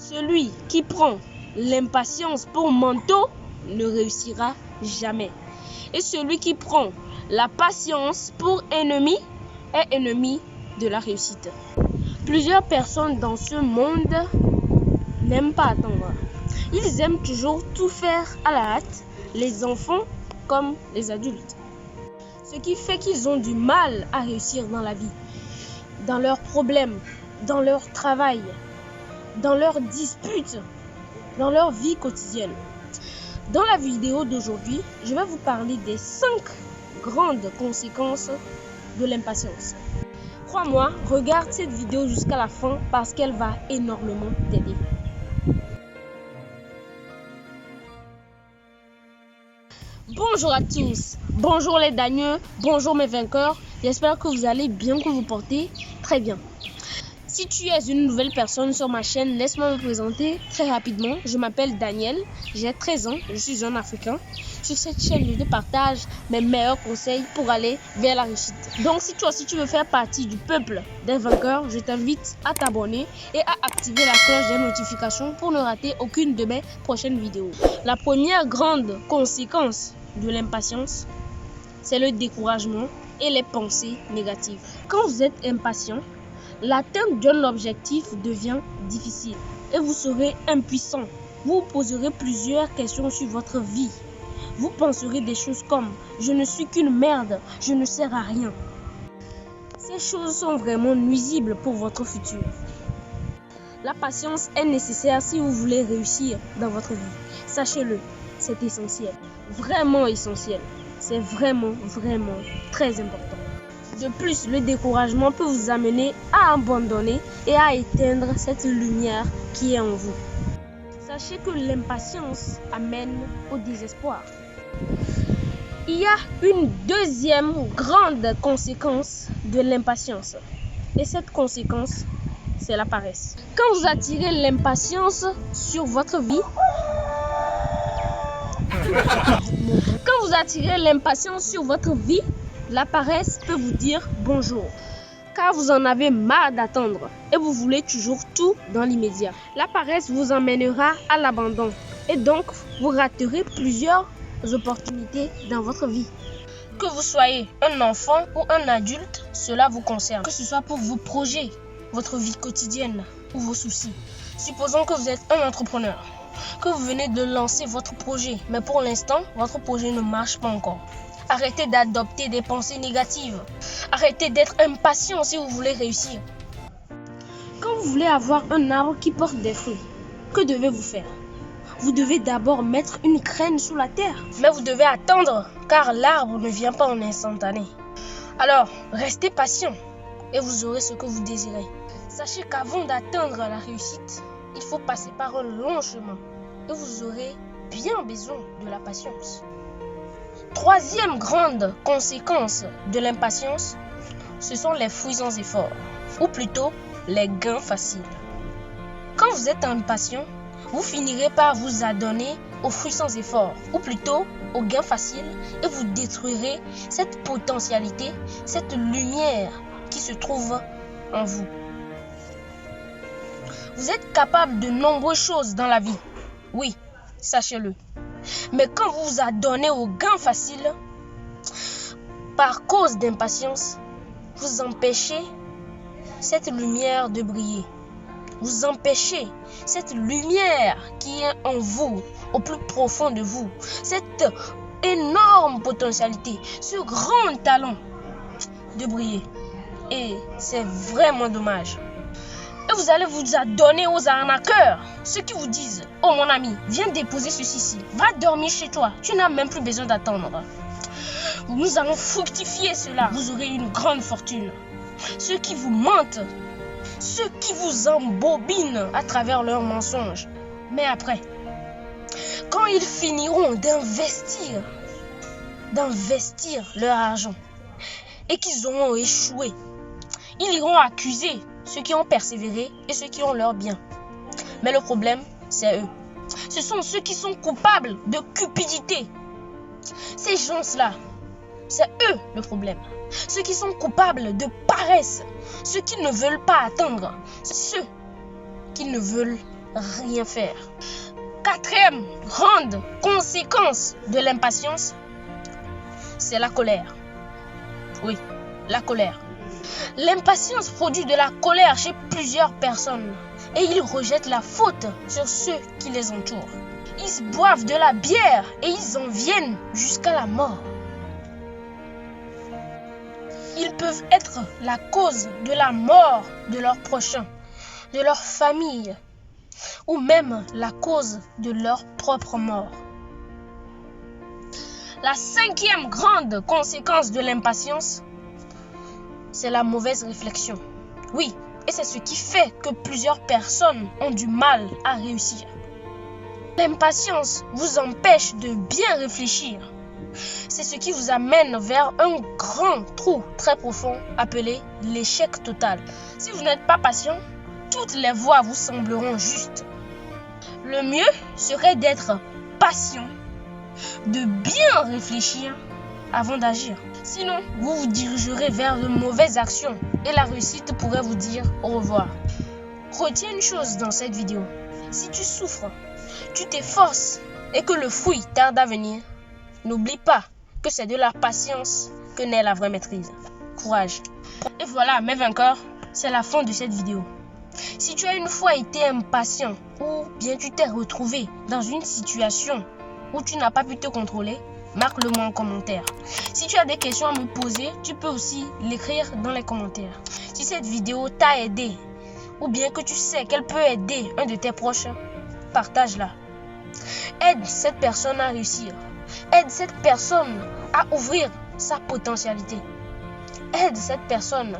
Celui qui prend l'impatience pour manteau ne réussira jamais. Et celui qui prend la patience pour ennemi est ennemi de la réussite. Plusieurs personnes dans ce monde n'aiment pas attendre. Ils aiment toujours tout faire à la hâte, les enfants comme les adultes. Ce qui fait qu'ils ont du mal à réussir dans la vie, dans leurs problèmes, dans leur travail, dans leurs disputes, dans leur vie quotidienne. Dans la vidéo d'aujourd'hui, je vais vous parler des 5 grandes conséquences de l'impatience. Crois-moi, regarde cette vidéo jusqu'à la fin parce qu'elle va énormément t'aider. Bonjour à tous, bonjour les dagneux, bonjour mes vainqueurs. J'espère que vous allez bien, que vous portez très bien. Si tu es une nouvelle personne sur ma chaîne, laisse-moi me présenter très rapidement. Je m'appelle Daniel, j'ai 13 ans, je suis un Africain. Sur cette chaîne, je te partage mes meilleurs conseils pour aller vers la réussite. Donc si toi aussi tu veux faire partie du peuple des vainqueurs, je t'invite à t'abonner et à activer la cloche des notifications pour ne rater aucune de mes prochaines vidéos. La première grande conséquence de l'impatience, c'est le découragement et les pensées négatives. Quand vous êtes impatient, l'atteinte d'un objectif devient difficile et vous serez impuissant. Vous poserez plusieurs questions sur votre vie. Vous penserez des choses comme « je ne suis qu'une merde, je ne sers à rien ». Ces choses sont vraiment nuisibles pour votre futur. La patience est nécessaire si vous voulez réussir dans votre vie. Sachez-le, c'est essentiel, vraiment essentiel. C'est vraiment très important. De plus, le découragement peut vous amener à abandonner et à éteindre cette lumière qui est en vous. Sachez que l'impatience amène au désespoir. Il y a une deuxième grande conséquence de l'impatience. Et cette conséquence, c'est la paresse. Quand vous attirez l'impatience sur votre vie, la paresse peut vous dire bonjour, car vous en avez marre d'attendre et vous voulez toujours tout dans l'immédiat. La paresse vous emmènera à l'abandon et donc vous raterez plusieurs opportunités dans votre vie. Que vous soyez un enfant ou un adulte, cela vous concerne. Que ce soit pour vos projets, votre vie quotidienne ou vos soucis. Supposons que vous êtes un entrepreneur, que vous venez de lancer votre projet, mais pour l'instant, votre projet ne marche pas encore. Arrêtez d'adopter des pensées négatives. Arrêtez d'être impatient si vous voulez réussir. Quand vous voulez avoir un arbre qui porte des fruits, que devez-vous faire? Vous devez d'abord mettre une graine sous la terre. Mais vous devez attendre, car l'arbre ne vient pas en instantané. Alors, restez patient et vous aurez ce que vous désirez. Sachez qu'avant d'atteindre la réussite, il faut passer par un long chemin. Et vous aurez bien besoin de la patience. Troisième grande conséquence de l'impatience, ce sont les fruits sans effort, ou plutôt les gains faciles. Quand vous êtes impatient, vous finirez par vous adonner aux fruits sans effort, ou plutôt aux gains faciles, et vous détruirez cette potentialité, cette lumière qui se trouve en vous. Vous êtes capable de nombreuses choses dans la vie, oui, sachez-le. Mais quand vous vous adonnez aux gains faciles, par cause d'impatience, vous empêchez cette lumière de briller. Vous empêchez cette lumière qui est en vous, au plus profond de vous. Cette énorme potentialité, ce grand talent de briller. Et c'est vraiment dommage. Et vous allez vous adonner aux arnaqueurs, ceux qui vous disent « Oh mon ami, viens déposer ceci ici, va dormir chez toi, tu n'as même plus besoin d'attendre. Nous allons fructifier cela, vous aurez une grande fortune. » Ceux qui vous mentent, ceux qui vous embobinent à travers leurs mensonges. Mais après, quand ils finiront d'investir leur argent et qu'ils auront échoué, ils iront accuser ceux qui ont persévéré et ceux qui ont leur bien. Mais le problème, c'est eux. Ce sont ceux qui sont coupables de cupidité. Ces gens-là, c'est eux le problème. Ceux qui sont coupables de paresse, ceux qui ne veulent pas attendre, ceux qui ne veulent rien faire. Quatrième grande conséquence de l'impatience, c'est la colère. Oui, la colère. L'impatience produit de la colère chez plusieurs personnes et ils rejettent la faute sur ceux qui les entourent. Ils boivent de la bière et ils en viennent jusqu'à la mort. Ils peuvent être la cause de la mort de leurs prochains, de leur famille, ou même la cause de leur propre mort. La cinquième grande conséquence de l'impatience, c'est la mauvaise réflexion. Oui, et c'est ce qui fait que plusieurs personnes ont du mal à réussir. L'impatience vous empêche de bien réfléchir. C'est ce qui vous amène vers un grand trou très profond appelé l'échec total. Si vous n'êtes pas patient, toutes les voies vous sembleront justes. Le mieux serait d'être patient, de bien réfléchir avant d'agir. Sinon, vous vous dirigerez vers de mauvaises actions et la réussite pourrait vous dire au revoir. Retiens une chose dans cette vidéo. Si tu souffres, tu t'efforces et que le fruit tarde à venir, n'oublie pas que c'est de la patience que naît la vraie maîtrise. Courage. Et voilà, mes vainqueurs, c'est la fin de cette vidéo. Si tu as une fois été impatient ou bien tu t'es retrouvé dans une situation où tu n'as pas pu te contrôler, marque-le-moi en commentaire. Si tu as des questions à me poser, tu peux aussi l'écrire dans les commentaires. Si cette vidéo t'a aidé ou bien que tu sais qu'elle peut aider un de tes proches, partage-la. Aide cette personne à réussir. Aide cette personne à ouvrir sa potentialité. Aide cette personne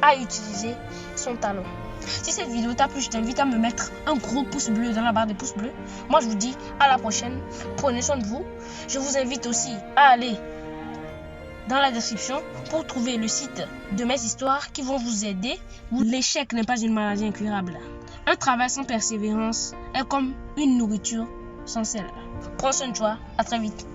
à utiliser son talent. Si cette vidéo t'a plu, je t'invite à me mettre un gros pouce bleu dans la barre des pouces bleus. Moi, je vous dis à la prochaine. Prenez soin de vous. Je vous invite aussi à aller dans la description pour trouver le site de mes histoires qui vont vous aider. L'échec n'est pas une maladie incurable. Un travail sans persévérance est comme une nourriture sans sel. Prends soin de toi. À très vite.